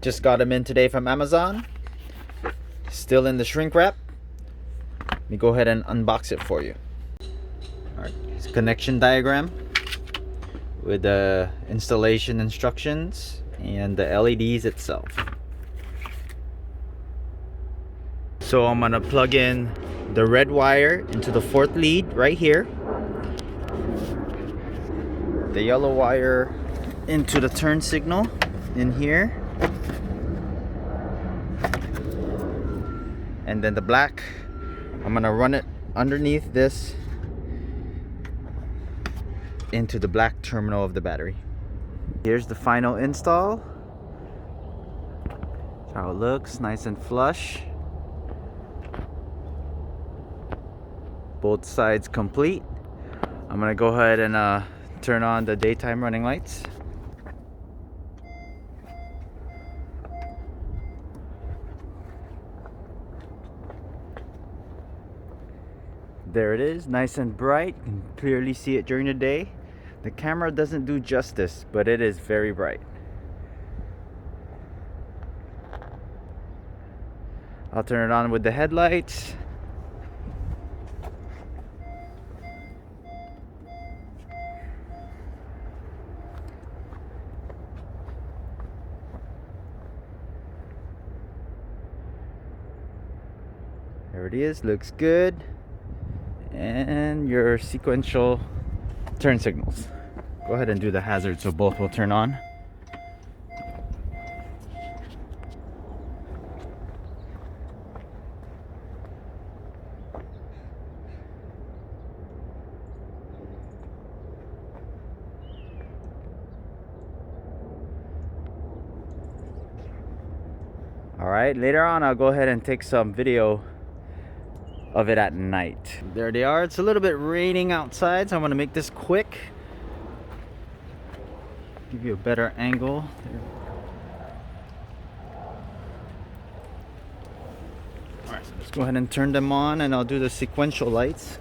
Just got them in today from Amazon. Still in the shrink wrap. Let me go ahead and unbox it for you. Alright, it's a connection diagram with the installation instructions and the LEDs itself. So I'm gonna plug in the red wire into the fourth lead right here, the yellow wire into the turn signal in here, and then the black, I'm gonna run it underneath this into the black terminal of the battery. Here's the final install. That's how it looks, nice and flush. Both sides complete. I'm gonna go ahead and turn on the daytime running lights. There it is, nice and bright. You can clearly see it during the day. The camera doesn't do justice, but it is very bright. I'll turn it on with the headlights. There it is, looks good. And your sequential turn signals. Go ahead and do the hazard so both will turn on. Alright, later on I'll go ahead and take some video of it at night. There they are. It's a little bit raining outside, so I'm going to make this quick. Give you a better angle. Alright, so let's go ahead and turn them on, and I'll do the sequential lights.